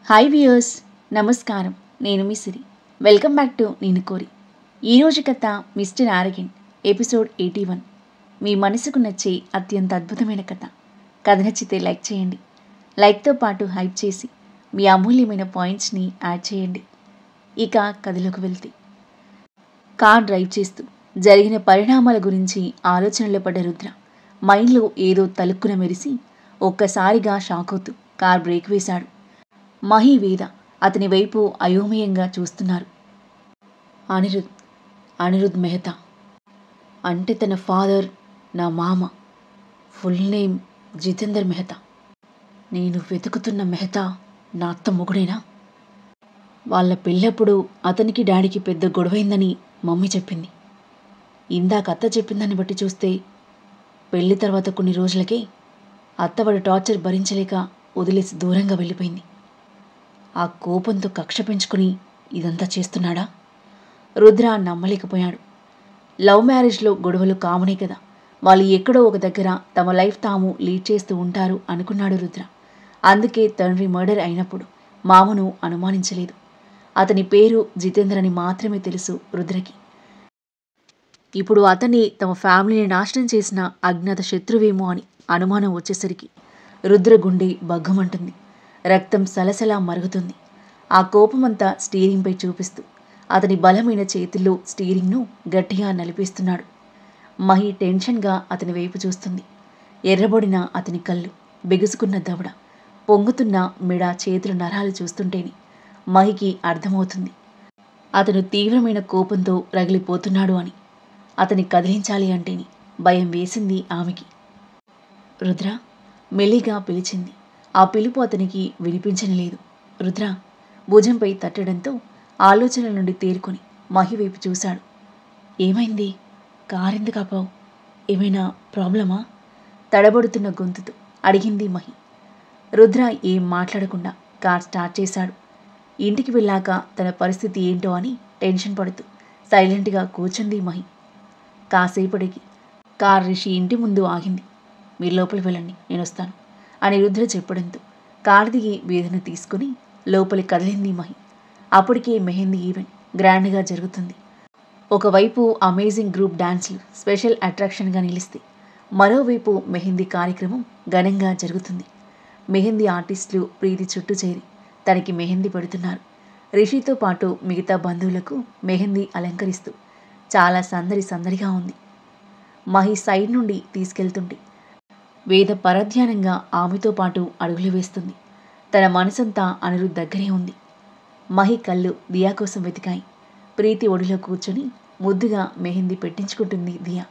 Hi viewers, నమస్కారం. నేను మీ సిరి. Welcome back to నేను కోరి. ఈరోజు కథ మిస్టర్ ఆరగెంట్, ఎపిసోడ్ 81. మీ మనసుకు నచ్చే అత్యంత అద్భుతమైన కథ. కథ నచ్చితే లైక్ చేయండి. లైక్తో పాటు హైప్ చేసి మీ అమూల్యమైన పాయింట్స్ని యాడ్ చేయండి. ఇక కథలోకి వెళ్తే, కార్ డ్రైవ్ చేస్తూ జరిగిన పరిణామాల గురించి ఆలోచనలో పడ్డ రుద్ర మైండ్లో ఏదో తలుక్కున మెరిసి ఒక్కసారిగా షాక్ అవుతూ కార్ బ్రేక్ వేశాడు. మహి, వేద అతని వైపు అయోమయంగా చూస్తున్నారు. అనిరుద్ మెహతా అంటే తన ఫాదర్ నా మామ. Full name Jitender Mehta. నేను వెతుకుతున్న మెహతా నా అత్త మొగుడేనా? వాళ్ళ పెళ్ళప్పుడు అతనికి డాడీకి పెద్ద గొడవైందని మమ్మీ చెప్పింది. ఇందాక అత్త చెప్పిందాన్ని బట్టి చూస్తే పెళ్లి తర్వాత కొన్ని రోజులకే అత్తవాడి టార్చర్ భరించలేక వదిలేసి దూరంగా వెళ్ళిపోయింది. ఆ కోపంతో కక్ష పెంచుకుని ఇదంతా చేస్తున్నాడా? రుద్ర నమ్మలేకపోయాడు. లవ్ మ్యారేజ్లో గొడవలు కామనే కదా, వాళ్ళు ఎక్కడో ఒక దగ్గర తమ లైఫ్ తాము లీడ్ చేస్తూ ఉంటారు అనుకున్నాడు రుద్ర. అందుకే తండ్రి మర్డర్ అయినప్పుడు మామను అనుమానించలేదు. అతని పేరు జితేందర్ అని మాత్రమే తెలుసు రుద్రకి. ఇప్పుడు అతన్ని తమ ఫ్యామిలీని నాశనం చేసిన అజ్ఞాత శత్రువేమో అని అనుమానం వచ్చేసరికి రుద్ర గుండె బగ్గమంటుంది. రక్తం సలసలా మరుగుతుంది. ఆ కోపమంతా స్టీరింగ్పై చూపిస్తూ అతని బలమైన చేతుల్లో స్టీరింగ్ను గట్టిగా నలిపేస్తున్నాడు. మహి టెన్షన్గా అతని వైపు చూస్తుంది. ఎర్రబడిన అతని కళ్ళు, బిగుసుకున్న దవడ, పొంగుతున్న మెడ, చేతుల నరాలు చూస్తుంటేనే మహికి అర్థమవుతుంది అతను తీవ్రమైన కోపంతో రగిలిపోతున్నాడు అని. అతని కదిలించాలి అంటేనే భయం వేసింది ఆమెకి. రుద్ర మెల్లిగా పిలిచింది. ఆ పిలుపు అతనికి వినిపించనిలేదు. రుద్ర భుజంపై తట్టడంతో ఆలోచనల నుండి తేరుకొని మహి వైపు చూశాడు. ఏమైంది? కారెందుకు ఆపావు? ఏమైనా ప్రాబ్లమా? తడబడుతున్న గొంతుతో అడిగింది మహి. రుద్ర ఏం మాట్లాడకుండా కార్ స్టార్ట్ చేశాడు. ఇంటికి వెళ్ళాక తన పరిస్థితి ఏంటో అని టెన్షన్ పడుతూ సైలెంట్గా కూర్చుంది మహి. కాసేపటికి కార్ రిషి ఇంటి ముందు ఆగింది. మీరు లోపలికి వెళ్ళండి, నేను వస్తాను అని రుద్ర చెప్పడంతో కారు దిగి వేదన తీసుకుని లోపలి కదిలింది మహి. అప్పటికే మెహందీ ఈవెంట్ గ్రాండ్గా జరుగుతుంది. ఒకవైపు అమేజింగ్ గ్రూప్ డాన్స్లు స్పెషల్ అట్రాక్షన్గా నిలిస్తే, మరోవైపు మెహందీ కార్యక్రమం ఘనంగా జరుగుతుంది. మెహందీ ఆర్టిస్టులు ప్రీతి చుట్టూ చేరి తనకి మెహందీ పెడుతున్నారు. రిషితో పాటు మిగతా బంధువులకు మెహందీ అలంకరిస్తూ చాలా సందడిగా ఉంది. మహి సైడ్ నుండి తీసుకెళ్తుంటే వేద పరధ్యానంగా ఆమెతో పాటు అడుగులు వేస్తుంది. తన మనసంతా అనిరుద్ దగ్గరే ఉంది. మహి కళ్ళు దియా కోసం వెతికాయి. ప్రీతి ఒడిలో కూర్చొని ముద్దుగా మెహందీ పెట్టించుకుంటుంది దియా.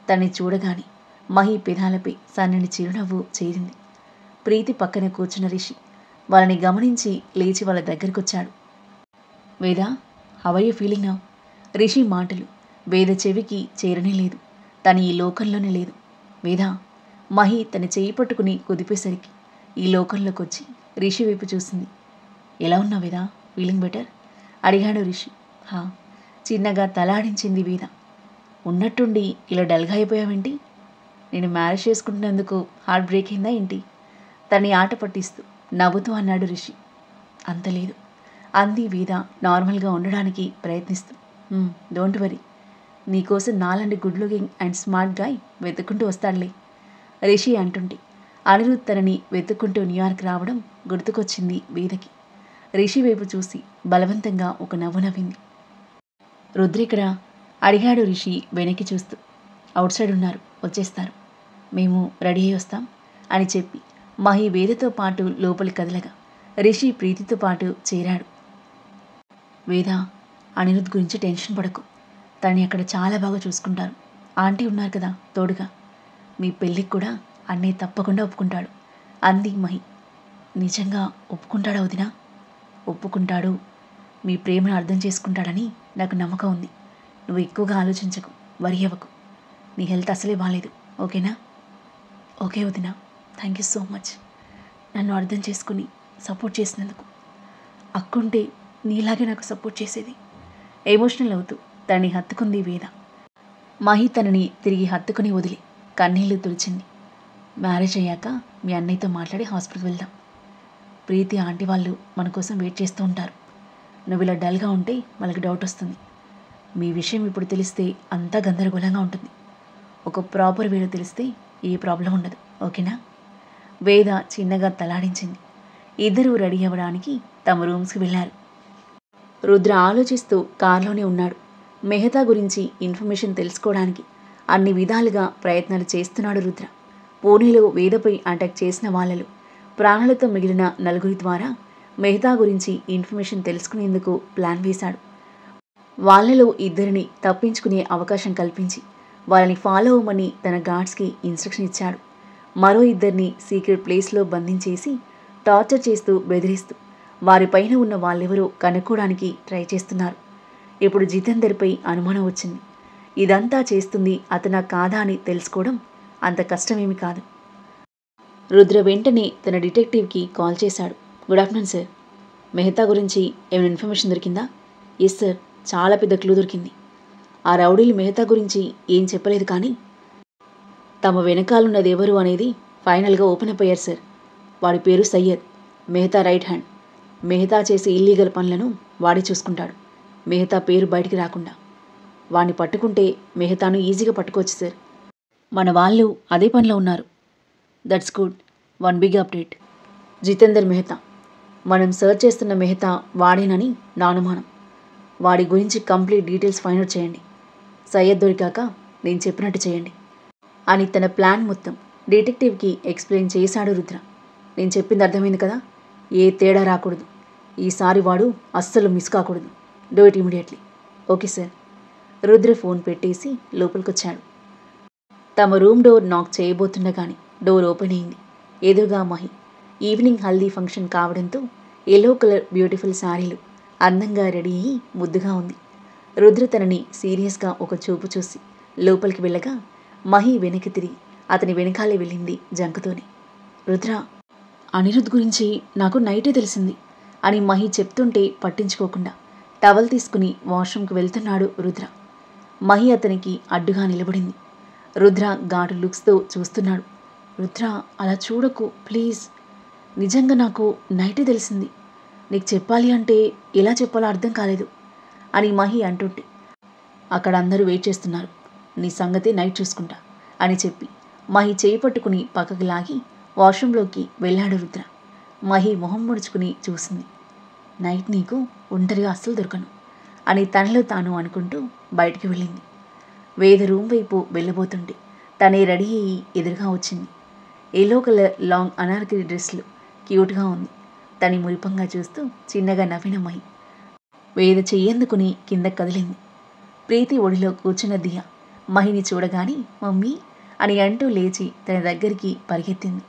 తనని చూడగానే మహి పెదాలపై సన్నని చిరునవ్వు చేరింది. ప్రీతి పక్కన కూర్చున్న రిషి వాళ్ళని గమనించి లేచి వాళ్ళ దగ్గరకొచ్చాడు. Veda, how are you feeling now? Rishi మాటలు వేద చెవికి చేరనే లేదు. తను ఈ లోకంలోనే లేదు. వేద, మహి తన చేయి పట్టుకుని కుదిపేసరికి ఈ లోకంలోకి వచ్చి రిషి వైపు చూసింది. ఎలా ఉన్నావు వేద? Feeling better? అడిగాడు రిషి. హా, చిన్నగా తలాడించింది వేద. ఉన్నట్టుండి ఇలా డల్గా అయిపోయావేంటి? నేను మ్యారేజ్ చేసుకుంటున్నందుకు హార్ట్ బ్రేక్ అయిందా ఏంటి? తనని ఆట పట్టిస్తూ నవ్వుతూ అన్నాడు రిషి. అంత లేదు అంది వేద నార్మల్గా ఉండడానికి ప్రయత్నిస్తూ. డోంట్ వరీ, నీకోసం నాలాంటి good looking and smart guy వెతుక్కుంటూ వస్తాడులే రిషి అంటుంటే అనిరుద్ తనని వెతుక్కుంటూ న్యూయార్క్ రావడం గుర్తుకొచ్చింది వేదకి. రిషి వైపు చూసి బలవంతంగా ఒక నవ్వు నవ్వింది. రుద్రికడా? అడిగాడు రిషి వెనక్కి చూస్తూ. అవుట్ సైడ్ ఉన్నారు, వచ్చేస్తారు. మేము రెడీ అయ్యి వస్తాం అని చెప్పి మహి వేదతో పాటు లోపలి కదలగా రిషి ప్రీతితో పాటు చేరాడు. వేద, అనిరుద్ గురించి టెన్షన్ పడకు. తనని అక్కడ చాలా బాగా చూసుకుంటారు. ఆంటీ ఉన్నారు కదా తోడుగా. మీ పెళ్ళికి కూడా అన్నయ్య తప్పకుండా ఒప్పుకుంటాడు అంది మహి. నిజంగా ఒప్పుకుంటాడా వదినా? ఒప్పుకుంటాడు. మీ ప్రేమను అర్థం చేసుకుంటాడని నాకు నమ్మకం ఉంది. నువ్వు ఎక్కువగా ఆలోచించకు, వరి అవ్వకు. నీ హెల్త్ అసలే బాగాలేదు, ఓకేనా? ఓకే వదినా, థ్యాంక్ యూ సో మచ్. నన్ను అర్థం చేసుకుని సపోర్ట్ చేసినందుకు. అక్కుంటే నీలాగే నాకు సపోర్ట్ చేసేది. ఎమోషనల్ అవుతూ తనని హత్తుకుంది వేద. మహి తనని తిరిగి హత్తుకుని వదిలి కన్నీళ్లు తుడిచింది. మ్యారేజ్ అయ్యాక మీ అన్నయ్యతో మాట్లాడి హాస్పిటల్ వెళ్దాం. ప్రీతి ఆంటీ వాళ్ళు మన కోసం వెయిట్ చేస్తూ ఉంటారు. నువ్వు ఇలా డల్గా ఉంటే వాళ్ళకి డౌట్ వస్తుంది. మీ విషయం ఇప్పుడు తెలిస్తే అంతా గందరగోళంగా ఉంటుంది. ఒక ప్రాపర్ వేలో తెలిస్తే ఏ ప్రాబ్లం ఉండదు, ఓకేనా? వేద చిన్నగా తలాడించింది. ఇద్దరూ రెడీ అవ్వడానికి తమ రూమ్స్కి వెళ్ళారు. రుద్ర ఆలోచిస్తూ కారులోనే ఉన్నాడు. మెహతా గురించి ఇన్ఫర్మేషన్ తెలుసుకోవడానికి అన్ని విధాలుగా ప్రయత్నాలు చేస్తున్నాడు రుద్ర. పూణేలో వేదపై అటాక్ చేసిన వాళ్ళలో ప్రాణాలతో మిగిలిన నలుగురి ద్వారా మెహతా గురించి ఇన్ఫర్మేషన్ తెలుసుకునేందుకు ప్లాన్ వేశాడు. వాళ్ళలో ఇద్దరిని తప్పించుకునే అవకాశం కల్పించి వాళ్ళని ఫాలో అవ్వమని తన గార్డ్స్కి ఇన్స్ట్రక్షన్ ఇచ్చాడు. మరో ఇద్దరిని సీక్రెట్ ప్లేస్లో బంధించేసి టార్చర్ చేస్తూ బెదిరిస్తూ వారిపైన ఉన్న వాళ్ళెవరో కనుక్కోవడానికి ట్రై చేస్తున్నారు. ఇప్పుడు జితేందర్పై అనుమానం వచ్చింది. ఇదంతా చేస్తుంది అతనా కాదా అని తెలుసుకోవడం అంత కష్టమేమి కాదు. రుద్ర వెంటనే తన డిటెక్టివ్కి కాల్ చేశాడు. Good afternoon sir. మెహతా గురించి ఏమైనా ఇన్ఫర్మేషన్ దొరికిందా? ఎస్ సార్, చాలా పెద్ద క్లూ దొరికింది. ఆ రౌడీలు మెహతా గురించి ఏం చెప్పలేదు, కానీ తమ వెనకాలన్నది ఎవరు అనేది ఫైనల్గా ఓపెన్ అప్ అయ్యారు సార్. వాడి పేరు సయ్యద్, మెహతా రైట్ హ్యాండ్. మెహతా చేసే ఇల్లీగల్ పనులను వాడి చూసుకుంటాడు, మెహతా పేరు బయటికి రాకుండా. వాడిని పట్టుకుంటే మెహతాను ఈజీగా పట్టుకోవచ్చు సార్. మన వాళ్ళు అదే పనిలో ఉన్నారు. That's good. One big update. Jitender Mehta. మనం సర్చ్ చేస్తున్న మెహతా వాడేనని నా అనుమానం. వాడి గురించి కంప్లీట్ డీటెయిల్స్ ఫైండ్ అవుట్ చేయండి. సయ్యద్ దొరికాక నేను చెప్పినట్టు చేయండి అని తన ప్లాన్ మొత్తం డిటెక్టివ్కి ఎక్స్ప్లెయిన్ చేశాడు రుద్ర. నేను చెప్పింది అర్థమైంది కదా? ఏ తేడా రాకూడదు. ఈసారి వాడు అస్సలు మిస్ కాకూడదు. Do it immediately. Okay sir. Rudra phone పెట్టేసి లోపలికొచ్చాడు. తమ room door knock చేయబోతుండగానే door open అయింది. ఎదురుగా మహి. ఈవినింగ్ హల్దీ ఫంక్షన్ కావడంతో ఎల్లో కలర్ బ్యూటిఫుల్ శారీలు అందంగా రెడీ అయ్యి ముద్దుగా ఉంది. రుద్ర తనని సీరియస్గా ఒక చూపు చూసి లోపలికి వెళ్ళగా మహి వెనక్కి తిరిగి అతని వెనకాలే వెళ్ళింది జంకుతోనే. రుద్ర, అనిరుద్ గురించి నాకు నైటే తెలిసింది అని మహి చెప్తుంటే పట్టించుకోకుండా టవల్ తీసుకుని వాష్రూమ్కి వెళ్తున్నాడు రుద్ర. మహి అతనికి అడ్డుగా నిలబడింది. రుద్ర ఘాటు లుక్స్తో చూస్తున్నాడు. రుద్ర, అలా చూడకు ప్లీజ్. నిజంగా నాకు నైటే తెలిసింది. నీకు చెప్పాలి అంటే ఎలా చెప్పాలో అర్థం కాలేదు అని మహి అంటుంటే అక్కడ అందరూ వెయిట్ చేస్తున్నారు. నీ సంగతి నైట్ చూసుకుంటా అని చెప్పి మహి చేయి పట్టుకుని పక్కకి లాగి వాష్రూమ్లోకి వెళ్ళాడు రుద్ర. మహి మొహం ముడుచుకుని చూసింది. నైట్ నీకు ఒంటరిగా అస్సలు దొరకను అని తనలో తాను అనుకుంటూ బయటికి వెళ్ళింది. వేద రూమ్ వైపు వెళ్ళబోతుంటే తనే రెడీ అయ్యి ఎదురుగా వచ్చింది. ఎల్లో కలర్ లాంగ్ అనార్కలి డ్రెస్లు క్యూట్గా ఉంది. తని మురిపంగా చూస్తూ చిన్నగా నవ్విన మహి వేద చెయ్యందుకుని కింద కదిలింది. ప్రీతి ఒడిలో కూర్చున్న దియా మహిని చూడగానే మమ్మీ అని అంటూ లేచి తన దగ్గరికి పరిగెత్తింది.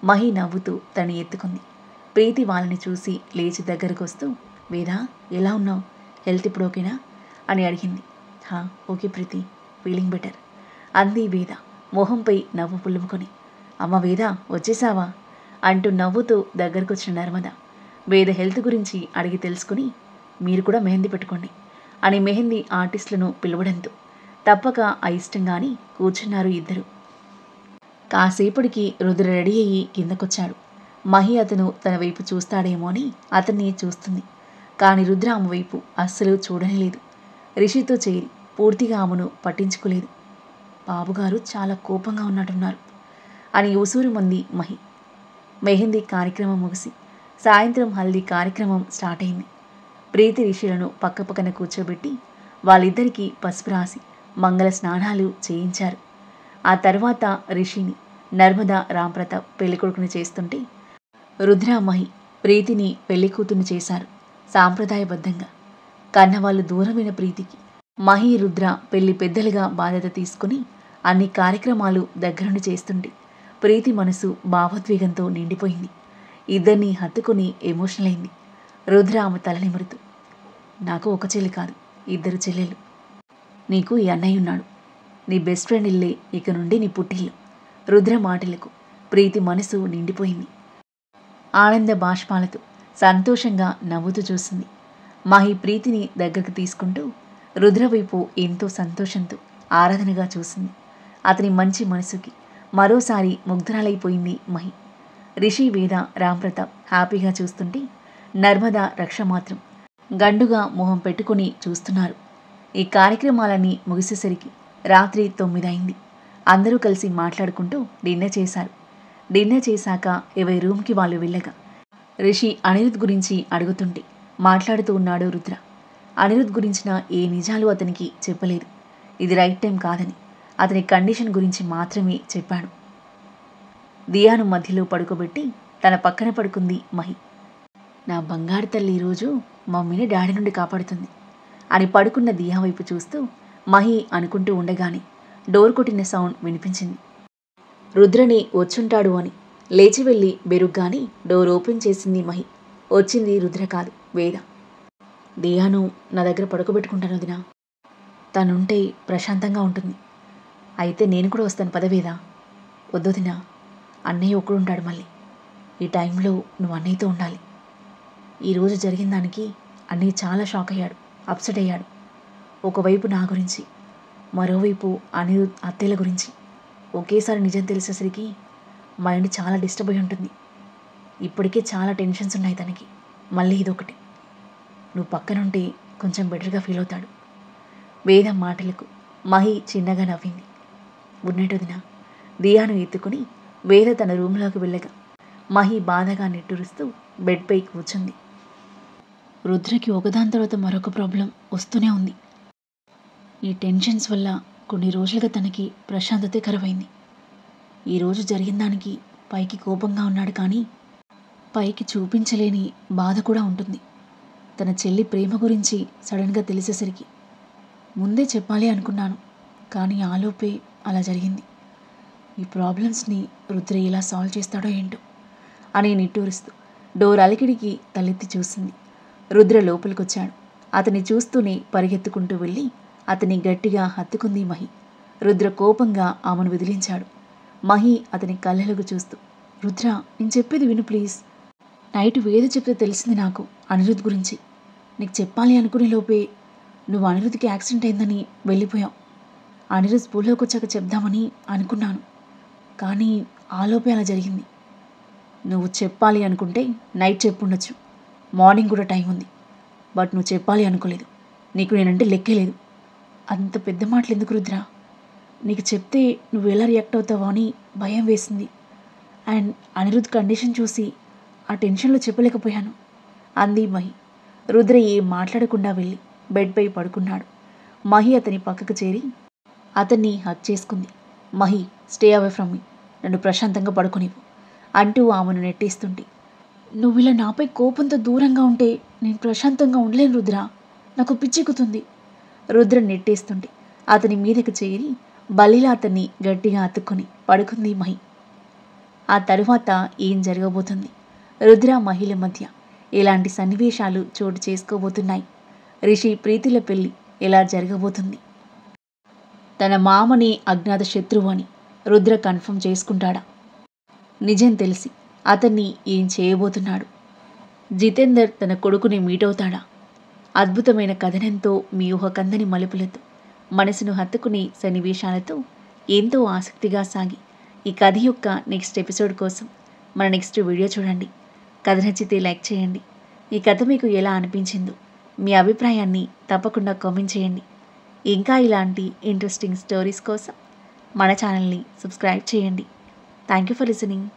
మహి నవ్వుతూ తను ఎత్తుకుంది. ప్రీతి వాళ్ళని చూసి లేచి దగ్గరకు వస్తూ వేద, ఎలా ఉన్నావు? హెల్త్ ఇప్పుడు ఓకేనా అని అడిగింది. హా ఓకే ప్రీతి, ఫీలింగ్ బెటర్ అంది వేద మొహంపై నవ్వు పులుముకొని. అమ్మ వేద, వచ్చేసావా అంటూ నవ్వుతూ దగ్గరకు వచ్చిన నర్మద వేద హెల్త్ గురించి అడిగి తెలుసుకుని మీరు కూడా మెహందీ పెట్టుకోండి అని మెహందీ ఆర్టిస్టులను పిలవడంతో తప్పక అయిష్టంగాని కూర్చున్నారు ఇద్దరు. కాసేపటికి రుద్ర రెడీ అయ్యి కిందకొచ్చాడు. మహి అతను తన వైపు చూస్తాడేమో అని అతన్ని చూస్తుంది. కానీ రుద్ర ఆమె వైపు అస్సలు చూడనే లేదు. రిషితో చేరి పూర్తిగా ఆమెను పట్టించుకోలేదు. బాబుగారు చాలా కోపంగా ఉన్నట్టున్నారు అని ఉసూరు మంది మహి. మెహందీ కార్యక్రమం ముగిసి సాయంత్రం హల్దీ కార్యక్రమం స్టార్ట్ అయింది. ప్రీతి రిషిలను పక్కపక్కన కూర్చోబెట్టి వాళ్ళిద్దరికీ పసుపు రాసి మంగళ స్నానాలు చేయించారు. ఆ తర్వాత రిషిని నర్మదా రాంప్రతాప్ పెళ్లికొడుకుని చేస్తుంటే రుద్ర మహి ప్రీతిని పెళ్లికూతుర్ని చేశారు సాంప్రదాయబద్ధంగా. కన్నవాళ్ళు దూరమైన ప్రీతికి మహి రుద్ర పెళ్లి పెద్దలుగా బాధ్యత తీసుకుని అన్ని కార్యక్రమాలు దగ్గరుండి చేస్తుంటే ప్రీతి మనసు భావోద్వేగంతో నిండిపోయింది. ఇద్దరిని హత్తుకుని ఎమోషనల్ అయింది. రుద్ర ఆమె తల నిమురుతూ, నాకు ఒక చెల్లి కాదు, ఇద్దరు చెల్లెళ్ళు. నీకు ఈ అన్నయ్య ఉన్నాడు. నీ బెస్ట్ ఫ్రెండ్ ఇల్లే ఇక నుండి నీ పుట్టిల్లు. రుద్ర మాటలకు ప్రీతి మనసు నిండిపోయింది. ఆనంద బాష్పాలతో సంతోషంగా నవ్వుతూ చూసింది. మహి ప్రీతిని దగ్గరకు తీసుకుంటూ రుద్ర వైపు ఎంతో సంతోషంతో ఆరాధనగా చూసింది. అతని మంచి మనసుకి మరోసారి ముగ్ధురాలైపోయింది మహి. రిషి, వేద, రాంప్రతాప్ హ్యాపీగా చూస్తుంటే నర్మద, రక్ష మాత్రం గండుగా మొహం పెట్టుకుని చూస్తున్నారు. ఈ కార్యక్రమాలన్నీ ముగిసేసరికి రాత్రి 9 అయింది. అందరూ కలిసి మాట్లాడుకుంటూ డిన్నర్ చేశారు. డిన్నర్ చేశాక ఎవరి రూమ్కి వాళ్ళు వెళ్ళగా రిషి అనిరుద్ గురించి అడుగుతుంటే మాట్లాడుతూ ఉన్నాడు రుద్ర. అనిరుద్ గురించిన ఏ నిజాలు అతనికి చెప్పలేదు. ఇది రైట్ టైం కాదని, అతని కండిషన్ గురించి మాత్రమే చెప్పాడు. దియాను మధ్యలో పడుకోబెట్టి తన పక్కన పడుకుంది మహి. నా బంగారు తల్లి ఈరోజు మమ్మీని డాడీ నుండి కాపాడుతుంది అని పడుకున్న దియా వైపు చూస్తూ మహి అనుకుంటూ ఉండగానే డోర్ కొట్టిన సౌండ్ వినిపించింది. రుద్రని వచ్చుంటాడు అని లేచి వెళ్ళి బెరుగ్గాని డోర్ ఓపెన్ చేసింది మహి. వచ్చింది రుద్ర కాదు, వేద. దియాను నా దగ్గర పడుకోబెట్టుకుంటాను వదినా, తనుంటే ప్రశాంతంగా ఉంటుంది. అయితే నేను కూడా వస్తాను పదవేదా. వద్దొదినా, అన్నయ్య ఒక్కడుంటాడు మళ్ళీ. ఈ టైంలో నువ్వు అన్నయ్యతో ఉండాలి. ఈరోజు జరిగిన దానికి అన్నయ్య చాలా షాక్ అయ్యాడు, అప్సెట్ అయ్యాడు. ఒకవైపు నా గురించి, మరోవైపు అనిరుద్ అత్తయ్యల గురించి. ఒకేసారి నిజం తెలిసేసరికి మైండ్ చాలా డిస్టర్బ్ అయి ఉంటుంది. ఇప్పటికే చాలా టెన్షన్స్ ఉన్నాయి తనకి, మళ్ళీ ఇదొకటి. నువ్వు పక్కనుంటే కొంచెం బెటర్గా ఫీల్ అవుతాడు. వేద మాటలకు మహి చిన్నగా నవ్వింది. ఉన్నట్టుదినా. దియాను ఎత్తుకుని వేద తన రూమ్లోకి వెళ్ళగా మహి బాధగా నిట్టూరుస్తూ బెడ్పై కూర్చుంది. రుద్రకి ఒకదాని తర్వాత మరొక ప్రాబ్లం వస్తూనే ఉంది. ఈ టెన్షన్స్ వల్ల కొన్ని రోజులుగా తనకి ప్రశాంతతే కరువైంది. ఈరోజు జరిగిన దానికి పైకి కోపంగా ఉన్నాడు, కానీ పైకి చూపించలేని బాధ కూడా ఉంటుంది. తన చెల్లి ప్రేమ గురించి సడన్గా తెలిసేసరికి ముందే చెప్పాలి అనుకున్నాను, కానీ ఆలోపే అలా జరిగింది. ఈ ప్రాబ్లమ్స్ని రుద్ర ఎలా సాల్వ్ చేస్తాడో ఏంటో అని నిట్టూరుస్తూ డోర్ అలికిడికి తలెత్తి చూసింది. రుద్ర లోపలికొచ్చాడు. అతన్ని చూస్తూనే పరిగెత్తుకుంటూ వెళ్ళి అతన్ని గట్టిగా హత్తుకుంది మహి. రుద్ర కోపంగా ఆమెను విదిలించాడు. మహి అతని కళ్ళలోకి చూస్తూ, రుద్ర, నేను చెప్పేది విను ప్లీజ్. నైట్ వేద చెప్తే తెలిసింది నాకు అనిరుద్ గురించి. నీకు చెప్పాలి అనుకునే లోపే నువ్వు అనిరుద్కి యాక్సిడెంట్ అయిందని వెళ్ళిపోయావు. అనిరుద్ స్కూల్లోకి వచ్చాక చెప్దామని అనుకున్నాను, కానీ ఆలోపే అలా జరిగింది. నువ్వు చెప్పాలి అనుకుంటే నైట్ చెప్పుండొచ్చు, మార్నింగ్ కూడా టైం ఉంది. బట్ నువ్వు చెప్పాలి అనుకోలేదు. నీకు నేనంటే లెక్కే లేదు. అంత పెద్ద మాటలు ఎందుకు రుద్ర? నీకు చెప్తే నువ్వు ఎలా రియాక్ట్ అవుతావో అని భయం వేసింది. అండ్ అనిరుద్ కండిషన్ చూసి ఆ టెన్షన్లో చెప్పలేకపోయాను అంది మహి. రుద్ర ఏం మాట్లాడకుండా వెళ్ళి బెడ్పై పడుకున్నాడు. మహి అతని పక్కకు చేరి అతన్ని హక్ చేసుకుంది. మహి, స్టే అవే ఫ్రమ్ మీ, నన్ను ప్రశాంతంగా పడుకునివ్వు అంటూ ఆమెను నెట్టేస్తుంటే, నువ్వు ఇలా నాపై కోపంతో దూరంగా ఉంటే నేను ప్రశాంతంగా ఉండలేను రుద్ర, నాకు పిచ్చెక్కుతుంది. రుద్ర నెట్టేస్తుంటే అతని మీదకు చేరి బలిలా అతన్ని గట్టిగా అతుక్కొని పడుకుంది మహి. ఆ తరువాత ఏం జరగబోతుంది? రుద్ర మహిళ మధ్య ఎలాంటి సన్నివేశాలు చోటు చేసుకోబోతున్నాయి? రిషి ప్రీతిల పెళ్లి ఎలా జరగబోతుంది? తన మామని అజ్ఞాత శత్రువు అని రుద్ర కన్ఫర్మ్ చేసుకుంటాడా? నిజం తెలిసి అతన్ని ఏం చేయబోతున్నాడు? జితేందర్ తన కొడుకుని మీట్ అవుతాడా? అద్భుతమైన కథనంతో, మీ ఊహకందని మలుపులతో, మనసును హత్తుకునే సన్నివేశాలతో ఎంతో ఆసక్తిగా సాగి ఈ కథ యొక్క నెక్స్ట్ ఎపిసోడ్ కోసం మన నెక్స్ట్ వీడియో చూడండి. కథ నచ్చితే లైక్ చేయండి. ఈ కథ మీకు ఎలా అనిపించిందో మీ అభిప్రాయాన్ని తప్పకుండా కామెంట్ చేయండి. ఇంకా ఇలాంటి ఇంట్రెస్టింగ్ స్టోరీస్ కోసం మన ఛానల్ని సబ్స్క్రైబ్ చేయండి. Thank you for listening.